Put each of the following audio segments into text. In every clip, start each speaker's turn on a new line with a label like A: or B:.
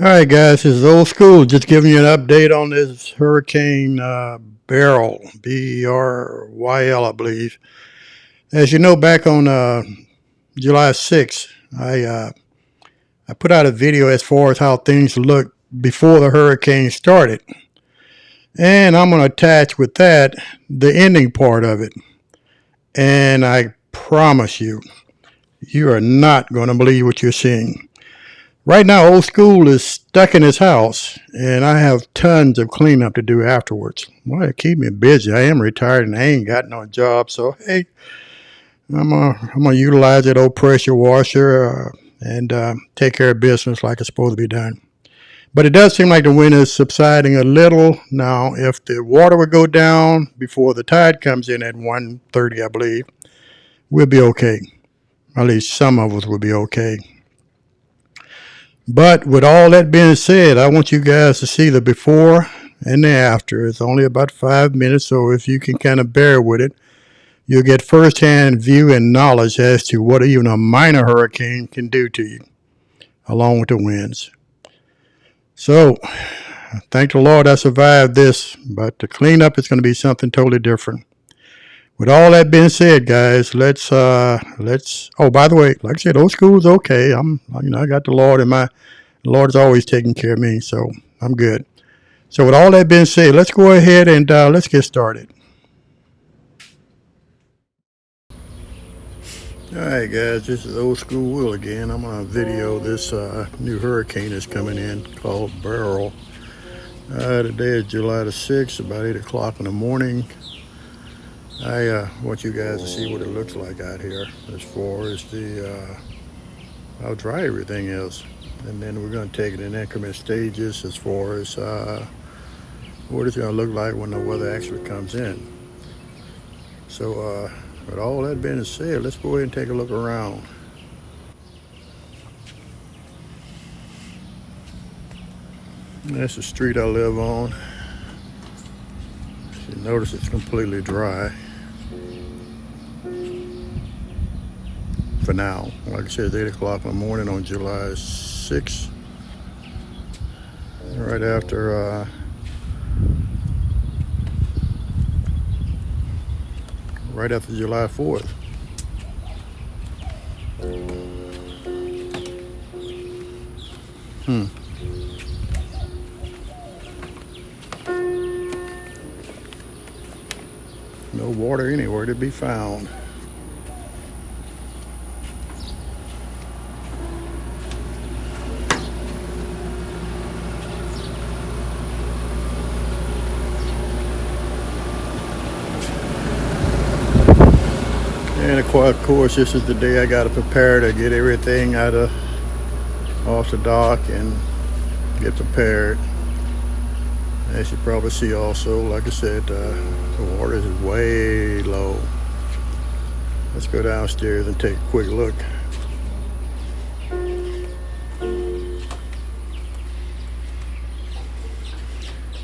A: All right, guys, this is old school. Just giving you an update on this Hurricane Beryl, Beryl, I believe. As you know, back on July 6th, I put out a video as far as how things looked before the hurricane started, and I'm going to attach with that the ending part of it. And I promise you, you are not going to believe what you're seeing. Right now, old school is stuck in his house, and I have tons of cleanup to do afterwards. Well, it keep me busy. I am retired and I ain't got no job, so hey, I'm gonna utilize that old pressure washer and take care of business like it's supposed to be done. But it does seem like the wind is subsiding a little now. If the water would go down before the tide comes in at 1:30, I believe, we'll be okay. At least some of us will be okay. But with all that being said, I want you guys to see the before and the after. It's only about 5 minutes, so if you can kind of bear with it, you'll get firsthand view and knowledge as to what even a minor hurricane can do to you, along with the winds. So, thank the Lord I survived this, but the cleanup is going to be something totally different. With all that being said, guys, let's. Oh, by the way, like I said, old school's okay. I got the Lord in my. The Lord's always taking care of me, so I'm good. So with all that being said, let's go ahead and let's get started. All right, guys, this is old school Will again. I'm gonna video this new hurricane that's coming in called Beryl. Today is July the 6th, about 8 o'clock in the morning. I want you guys to see what it looks like out here as far as how dry everything is. And then we're going to take it in increment stages as far as what it's going to look like when the weather actually comes in. So with all that being said, let's go ahead and take a look around. That's the street I live on. You notice it's completely dry for now. Like I said, it's 8 o'clock in the morning on July 6th. Right after July 4th. No water anywhere to be found. And of course, this is the day I got to prepare to get everything off the dock and get prepared. As you probably see also, like I said, the water is way low. Let's go downstairs and take a quick look.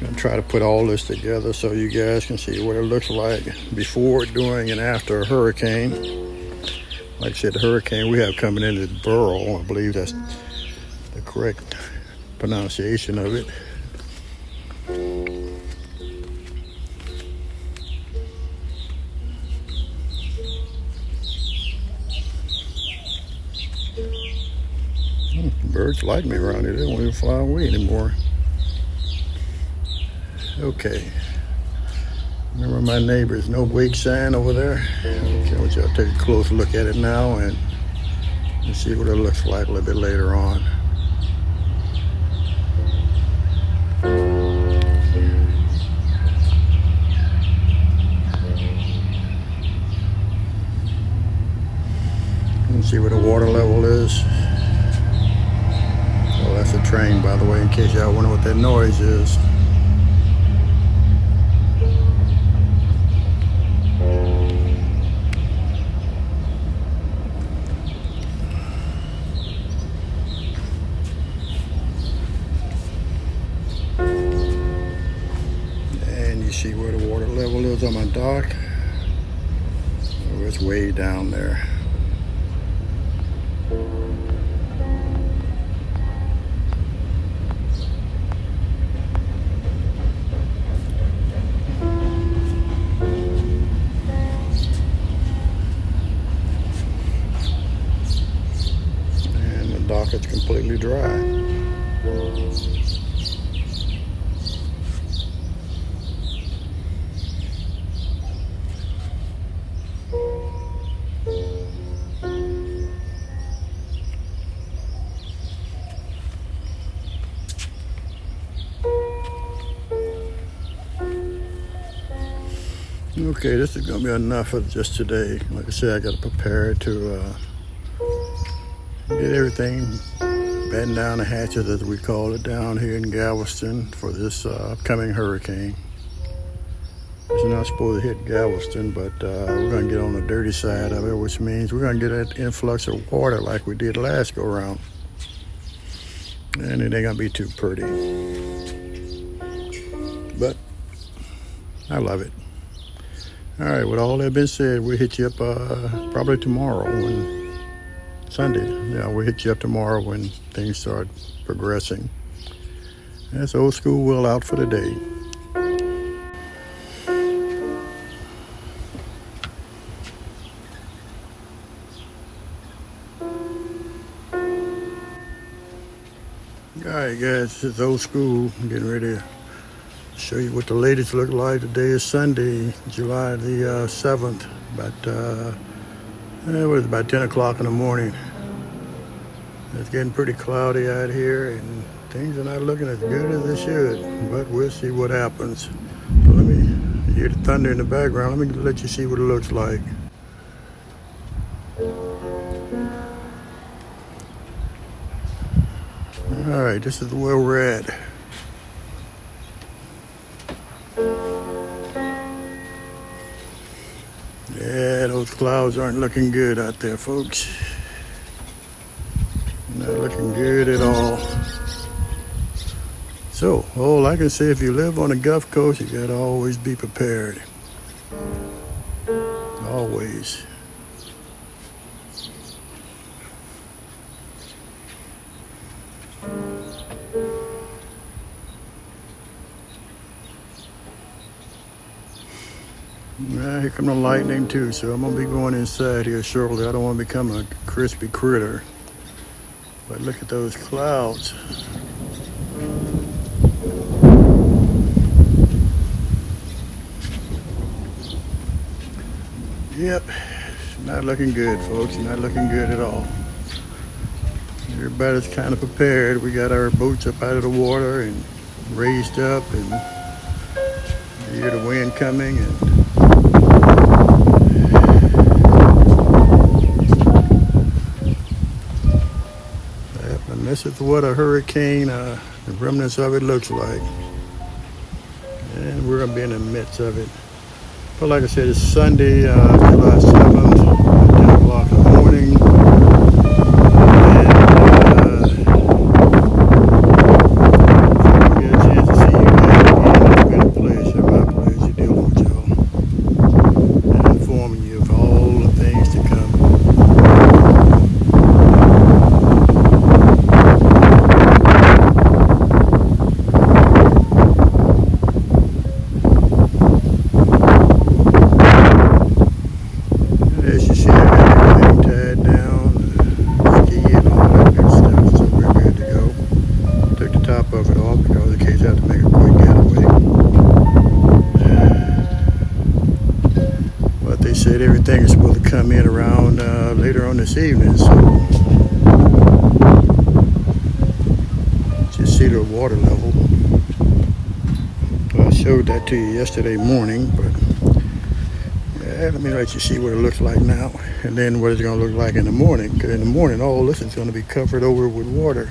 A: I'm gonna try to put all this together so you guys can see what it looks like before, during, and after a hurricane. Like I said, the hurricane we have coming in is Beryl. I believe that's the correct pronunciation of it. Birds like me around here. They won't even fly away anymore. Okay. Remember my neighbor's no wake sign over there? Okay, I want y'all to take a close look at it now and see what it looks like a little bit later on. Let's see where the water level is. Oh, that's a train, by the way, in case y'all wonder what that noise is. And you see where the water level is on my dock. Oh, it's way down there. Okay, this is gonna be enough for just today. Like I said, I gotta prepare to get everything batten down the hatches, as we call it, down here in Galveston for this upcoming hurricane. It's not supposed to hit Galveston, but we're gonna get on the dirty side of it, which means we're gonna get that influx of water like we did last go around. And it ain't gonna be too pretty. But I love it. All right, with all that being said, we'll hit you up probably tomorrow when Sunday. Yeah, we'll hit you up tomorrow when things start progressing. That's old school Will out for the day. All right, guys, this is old school. I'm getting ready to show you what the latest look like. Today is Sunday, July the 7th. It was about 10 o'clock in the morning. It's getting pretty cloudy out here, and things are not looking as good as they should. But we'll see what happens. So let me hear the thunder in the background. Let me let you see what it looks like. All right, this is where we're at. Yeah, those clouds aren't looking good out there, folks. Not looking good at all. So, all I can say, if you live on the Gulf Coast, you gotta always be prepared. Always. Here come the lightning too, so I'm gonna be going inside here shortly. I don't want to become a crispy critter. But look at those clouds. Yep, not looking good, folks. Not looking good at all. Everybody's kind of prepared. We got our boats up out of the water and raised up, and you hear the wind coming, and this is what a hurricane, the remnants of it, looks like. And we're gonna be in the midst of it. But like I said, it's Sunday, July 7th, 10 o'clock in the morning. Said everything is supposed to come in around later on this evening, so just see the water level. Well, I showed that to you yesterday morning, but yeah, let me let you see what it looks like now, and then what it's going to look like in the morning, because in the morning all this is going to be covered over with water.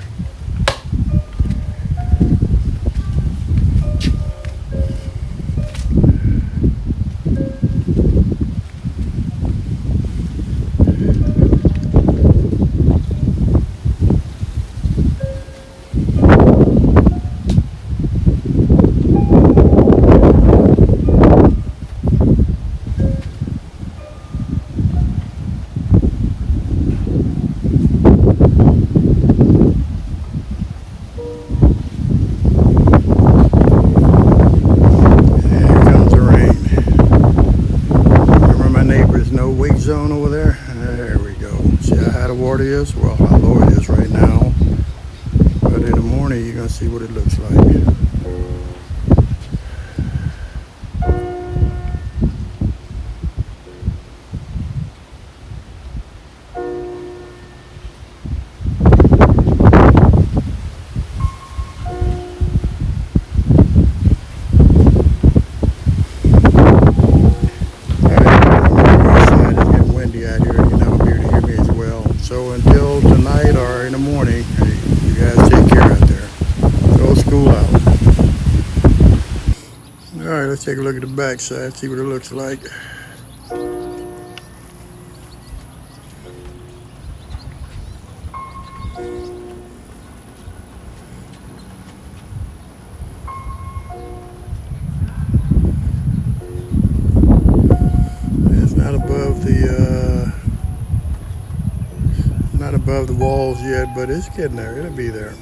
A: Zone over there. There we go. See how high the water is? Well, how low it is right now. But in the morning, you're going to see what it looks like. Let's take a look at the back side, see what it looks like. It's not above the walls yet, but it's getting there. It'll be there.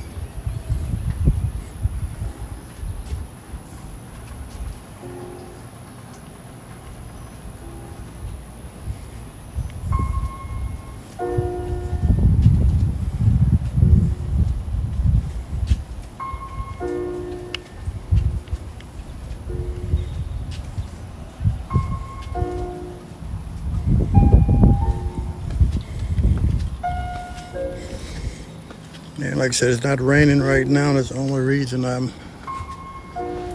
A: And like I said, it's not raining right now. That's the only reason I'm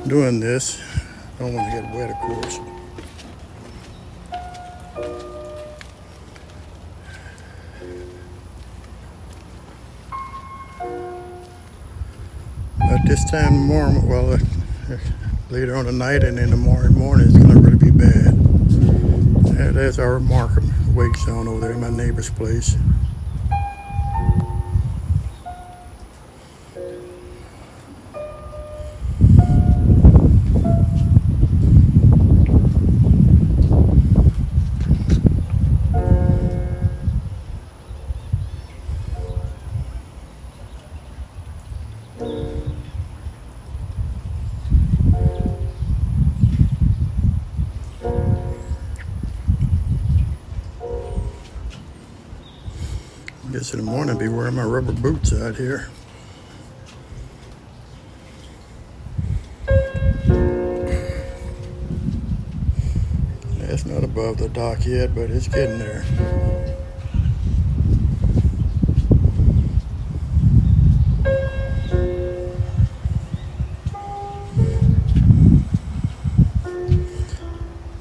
A: doing this. I don't want to get wet, of course. But this time tomorrow, well, later on tonight and in the morning, it's going to really be bad. And there's our marker wake zone over there in my neighbor's place. I guess in the morning I'll be wearing my rubber boots out here. It's not above the dock yet, but it's getting there.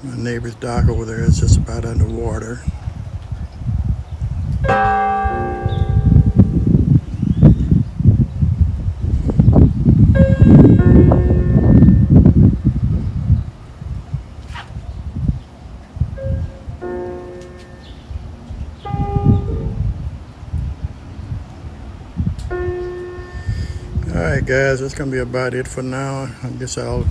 A: My neighbor's dock over there is just about underwater. Alright guys, that's going to be about it for now. I guess I'll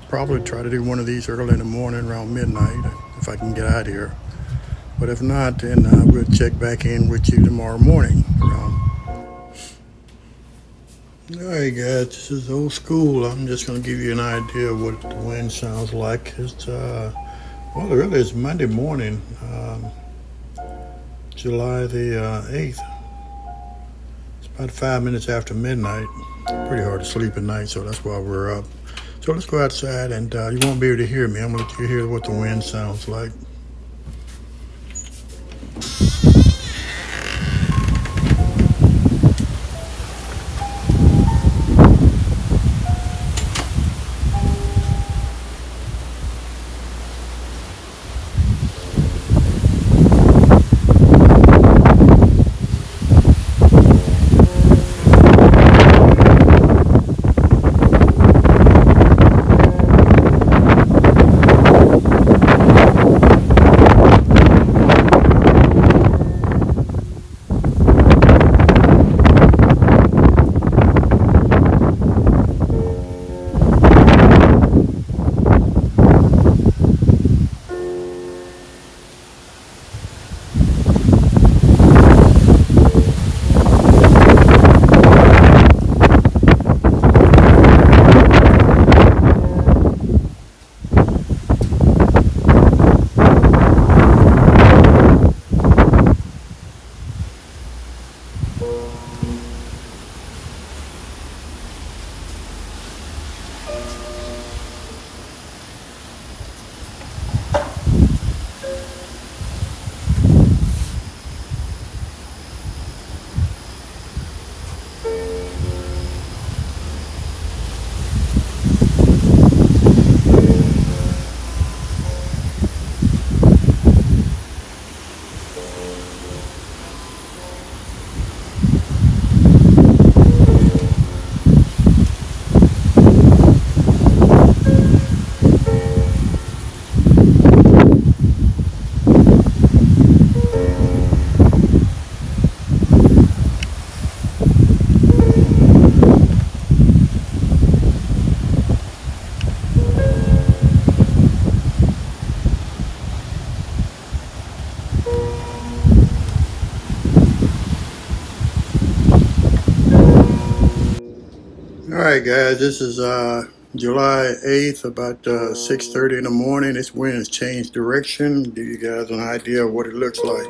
A: probably try to do one of these early in the morning around midnight if I can get out here. But if not, then we'll check back in with you tomorrow morning. Alright guys, this is old school. I'm just going to give you an idea of what the wind sounds like. It's, well, really it's Monday morning, July the 8th. About 5 minutes after midnight. Pretty hard to sleep at night, so that's why we're up. So let's go outside, and you won't be able to hear me. I'm going to let you hear what the wind sounds like. All right, guys. This is July 8th, about 6:30 in the morning. This wind has changed direction. Give you guys an idea of what it looks like.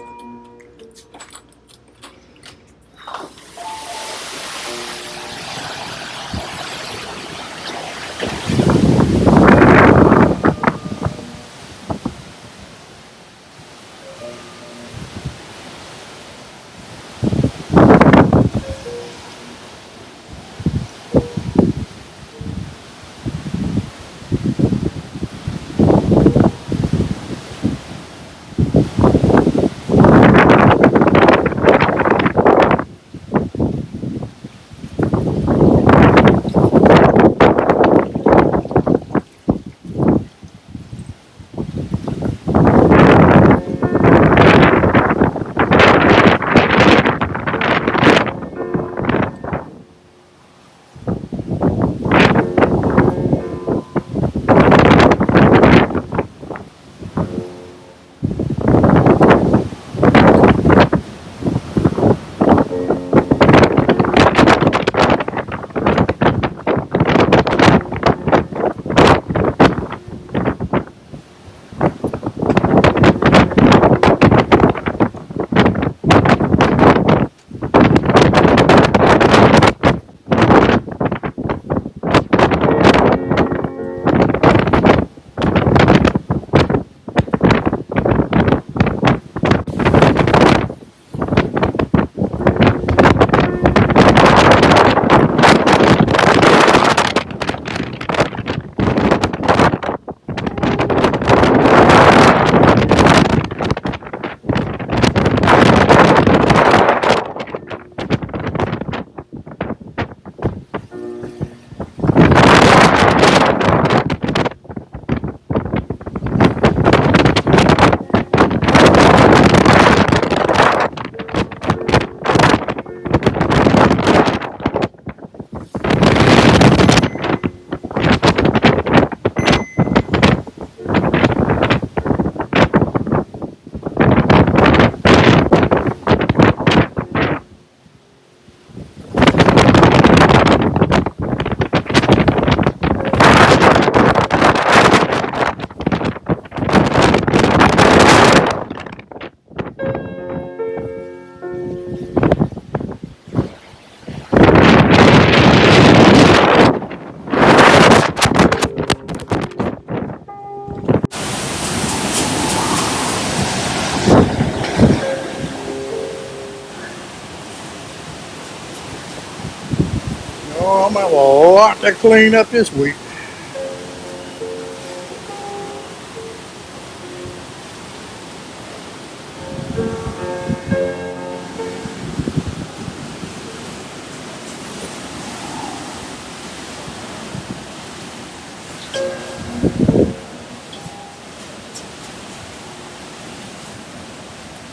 A: Oh, I'm have a lot to clean up this week.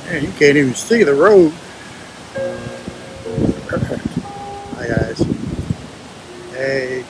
A: Man, you can't even see the road. Hi, guys. Hey.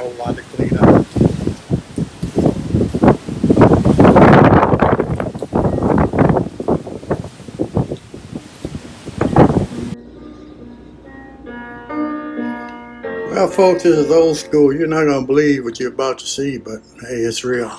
A: whole lot to clean up. Well, folks, this is old school. You're not going to believe what you're about to see, but hey, it's real.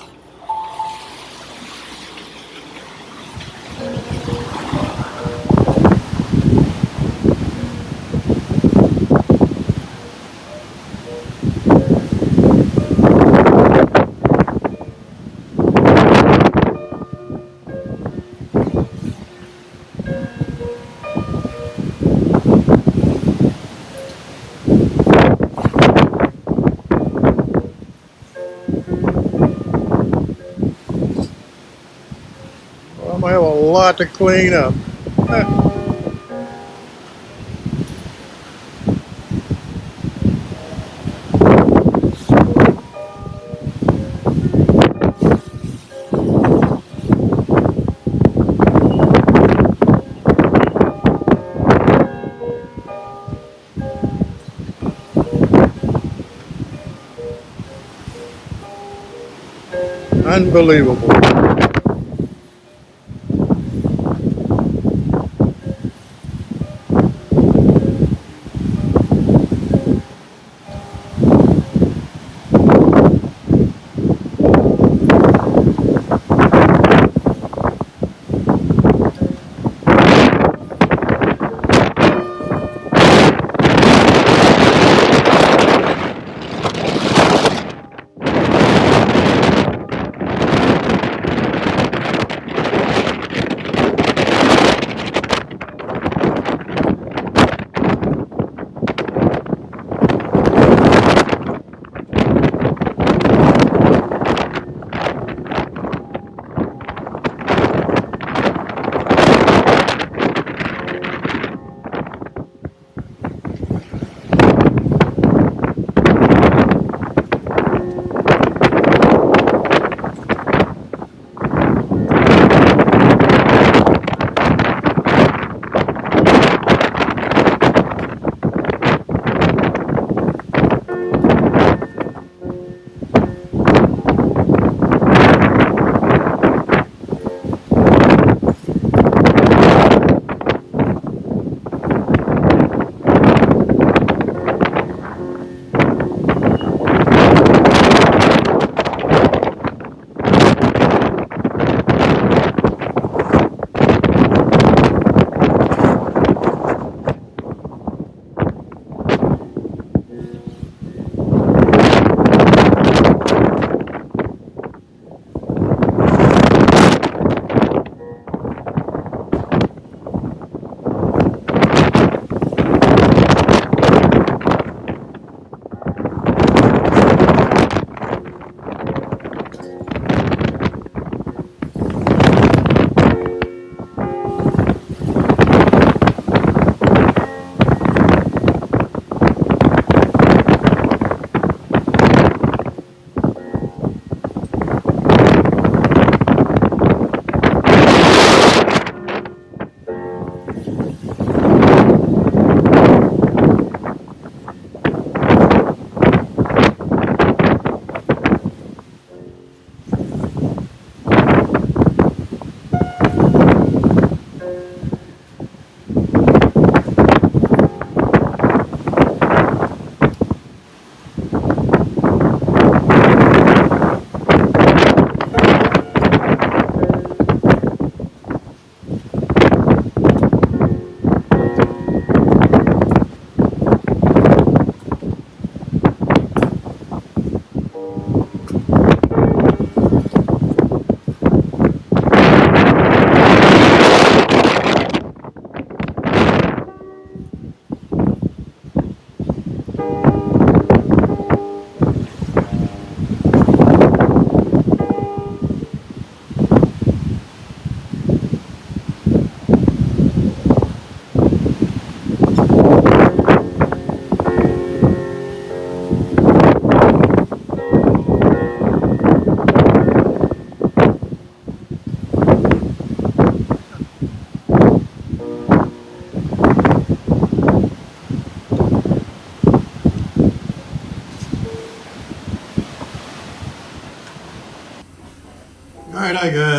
A: Well, I'm going to have a lot to clean up. Unbelievable.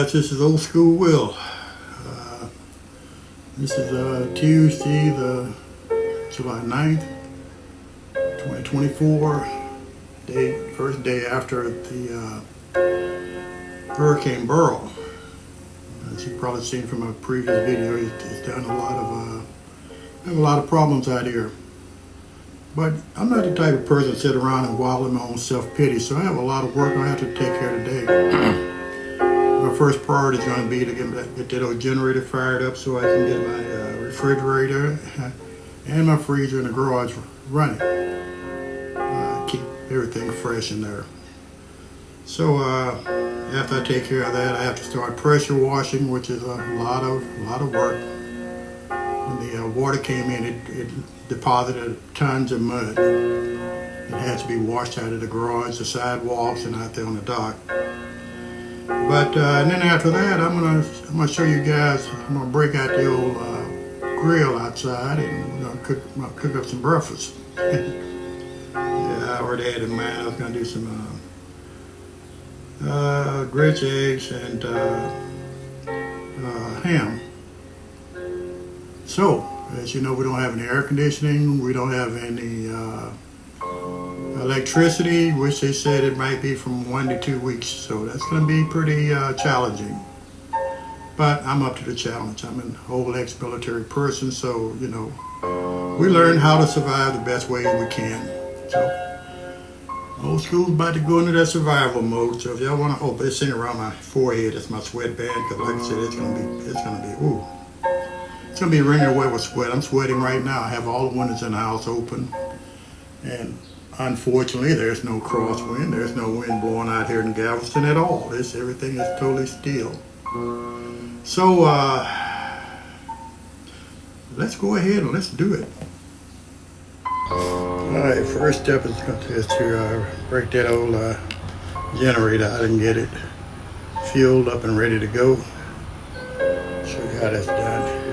A: guys, this is Old School Will. This is Tuesday, the July 9th, 2024, first day after the Hurricane Beryl. As you've probably seen from a previous video, it's done a lot of problems out here. But I'm not the type of person to sit around and wallow in my own self-pity, so I have a lot of work I have to take care of today. My first priority is going to be to get that old generator fired up so I can get my refrigerator and my freezer in the garage running. Keep everything fresh in there. So after I take care of that, I have to start pressure washing, which is a lot of work. When the water came in, it deposited tons of mud. It has to be washed out of the garage, the sidewalks, and out there on the dock. But and then after that, I'm gonna show you guys. I'm gonna break out the old grill outside, and we're gonna cook up some breakfast. Yeah, I already had in mind. I was gonna do some grits, eggs, and ham. So, as you know, we don't have any air conditioning. We don't have any electricity, which they said it might be from 1 to 2 weeks. So that's going to be pretty challenging. But I'm up to the challenge. I'm an old ex-military person, so, you know, we learn how to survive the best way we can. So, Old School's about to go into that survival mode. So if y'all want to, oh, it's sitting around my forehead. It's my sweatband, because like I said, it's gonna be wringing away with sweat. I'm sweating right now. I have all the windows in the house open, and unfortunately, there's no crosswind. There's no wind blowing out here in Galveston at all. Everything is totally still. So let's go ahead and let's do it. All right, first step is to break that old generator out and get it fueled up and ready to go. Show you how that's done.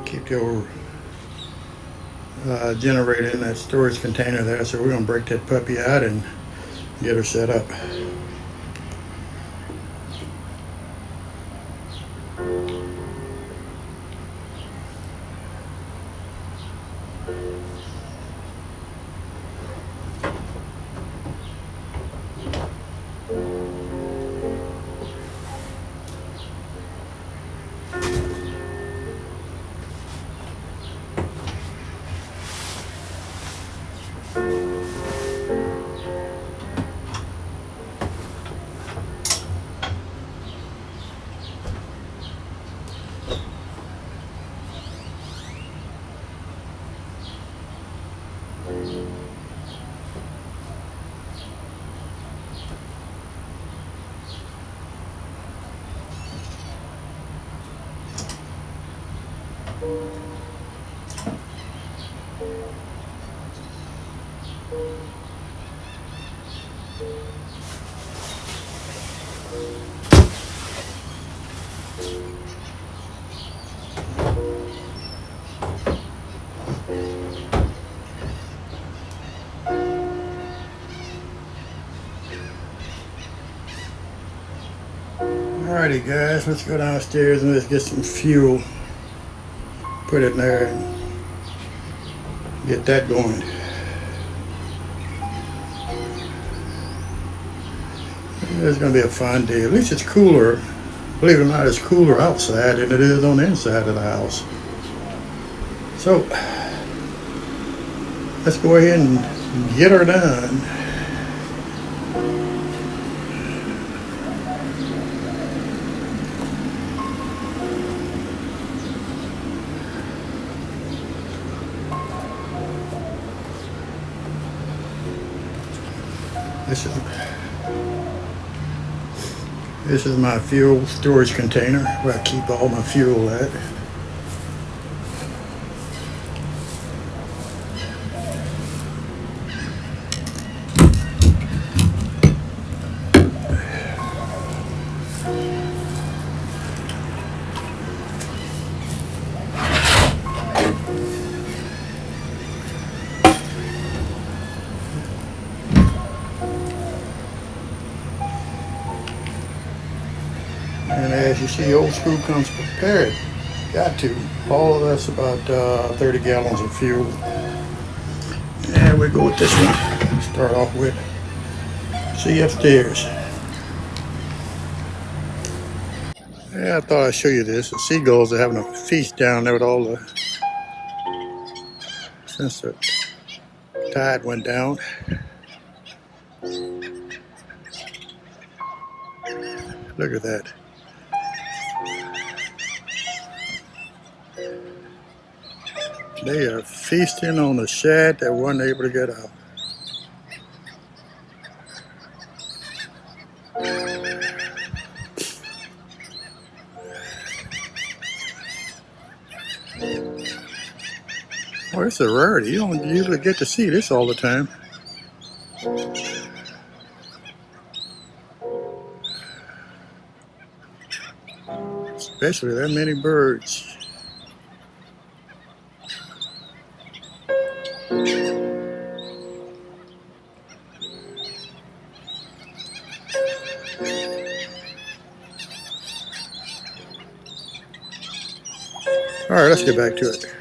A: Keep the old generator in that storage container there, so we're going to break that puppy out and get her set up. Alrighty guys, let's go downstairs and let's get some fuel. Put it in there and get that going. It's going to be a fun day. At least it's cooler. Believe it or not, it's cooler outside than it is on the inside of the house. So, let's go ahead and get her done. This is my fuel storage container where I keep all my fuel at. And as you see, old school comes prepared. Got to. All of that's about 30 gallons of fuel. And we go with this one. Start off with. See you upstairs. Yeah, I thought I'd show you this. The seagulls are having a feast down there with all the, since the tide went down. Look at that. They are feasting on the shad that wasn't able to get out. Well, it's a rarity. You don't usually get to see this all the time. Especially that many birds. All right, let's get back to it.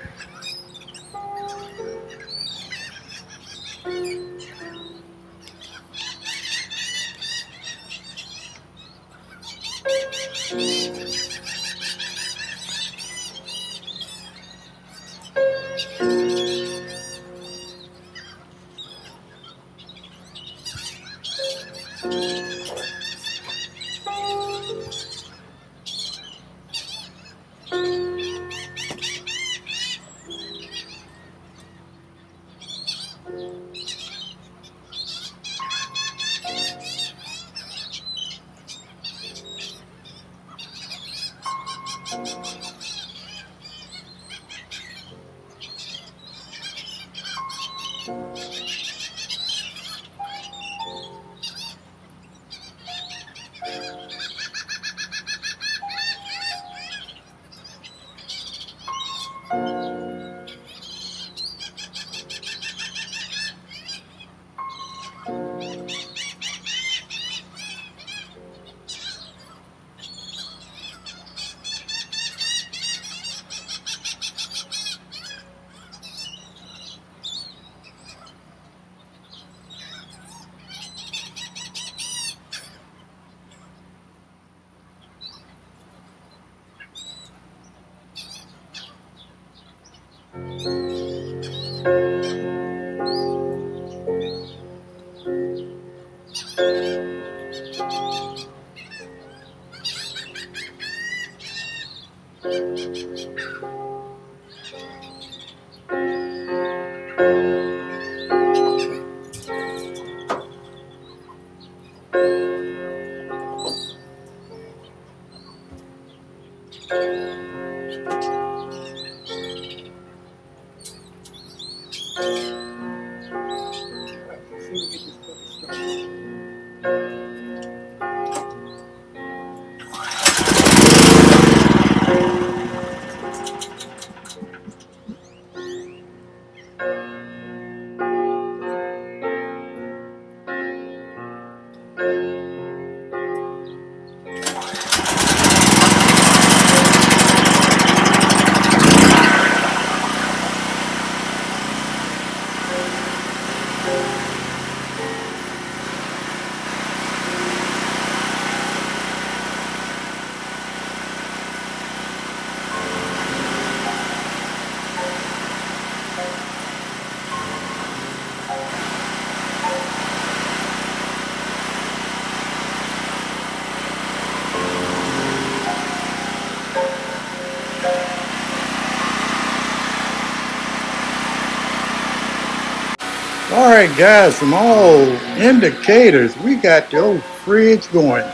A: All right, guys, from all indicators, we got the old fridge going.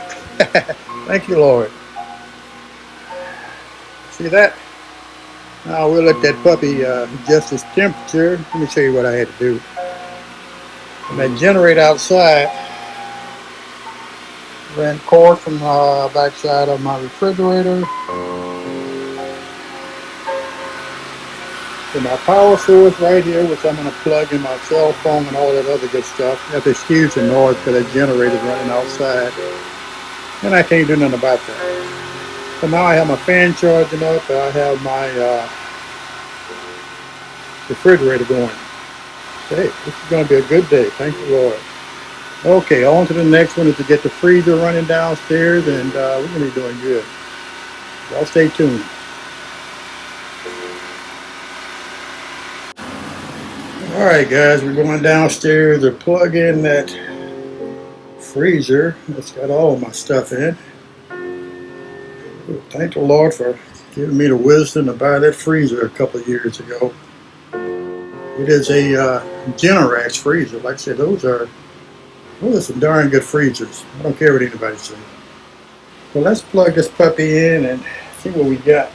A: Thank you, Lord. See that? Now we'll let that puppy adjust its temperature. Let me show you what I had to do. When that generator outside, ran cord from the backside of my refrigerator to my power source right here, which I'm going to plug in my cell phone and all that other good stuff. You have to excuse the noise because that generator is running outside. and I can't do nothing about that. So now I have my fan charging up. I have my refrigerator going. Hey, this is going to be a good day. Thank you, Lord. Okay, on to the next one is to get the freezer running downstairs, and we're going to be doing good. Y'all stay tuned. All right, guys, we're going downstairs to plug in that freezer. It's got all my stuff in. Thank the Lord for giving me the wisdom to buy that freezer a couple of years ago. It is a Generac freezer. Like I said, those are some darn good freezers. I don't care what anybody says. Well, let's plug this puppy in and see what we got.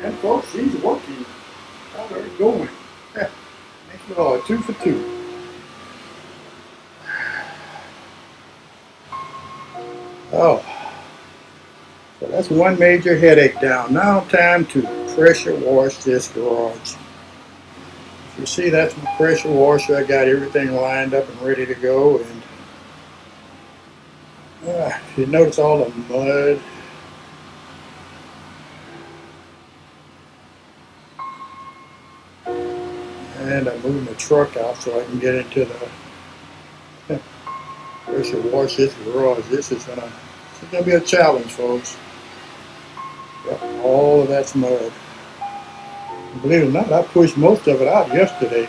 A: And folks, she's working. How's her going? Thank you, Lord. 2 for 2. Oh, so that's one major headache down. Now time to pressure wash this garage. You see, that's my pressure washer. I got everything lined up and ready to go. And you notice all the mud. And I'm moving the truck out so I can get into the pressure wash this garage. This is gonna be a challenge, folks. Yep, all of that's mud. Believe it or not, I pushed most of it out yesterday.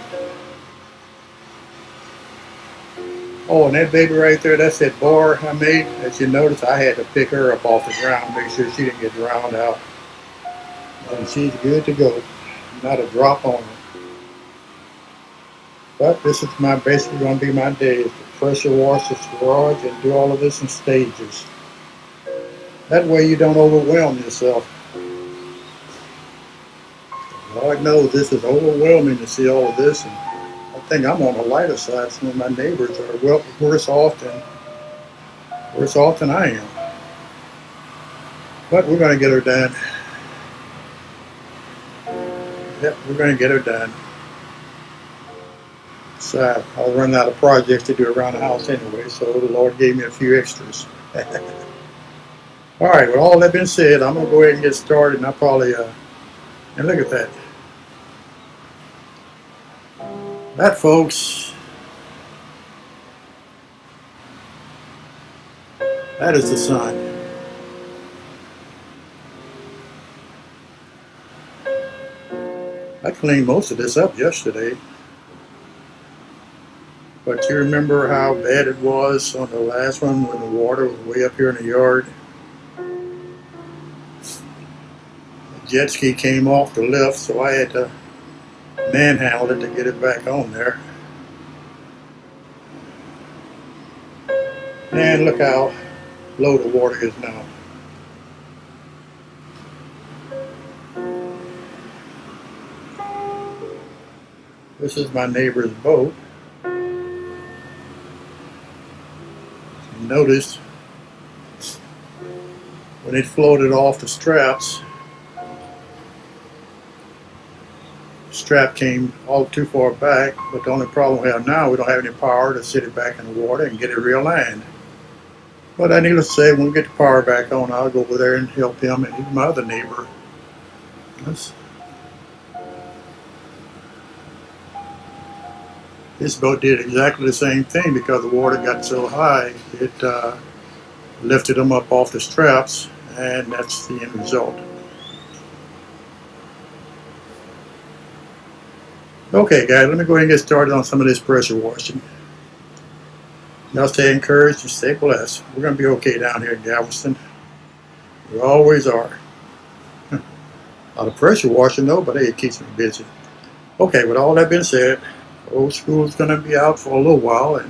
A: Oh, and that baby right there, that's that bar I made. As you notice, I had to pick her up off the ground, make sure she didn't get drowned out. And she's good to go. Not a drop on her. But this is basically going to be my day, is to pressure wash this garage and do all of this in stages. That way you don't overwhelm yourself. Lord knows this is overwhelming to see all of this, and I think I'm on the lighter side. Some of my neighbors are worse off than I am. But we're going to get her done. Yep, we're going to get her done. So I'll run out of projects to do around the house anyway, so the Lord gave me a few extras. All right, with all that being said, I'm going to go ahead and get started, and I'll probably, and look at that. That, folks, that is the sun. I cleaned most of this up yesterday. But you remember how bad it was on the last one when the water was way up here in the yard? The jet ski came off the lift, so I had to manhandle it to get it back on there. And look how low the water is now. This is my neighbor's boat. Noticed when it floated off the straps, the strap came all too far back, but the only problem we have now, we don't have any power to sit it back in the water and get it realigned. But I needless to say, when we get the power back on, I'll go over there and help him and even my other neighbor. This boat did exactly the same thing because the water got so high. It lifted them up off the straps, and that's the end result. Okay, guys, let me go ahead and get started on some of this pressure washing. Y'all stay encouraged and stay blessed. We're going to be okay down here in Galveston. We always are. A lot of pressure washing, though, but hey, it keeps me busy. Okay, with all that being said, old school is going to be out for a little while, and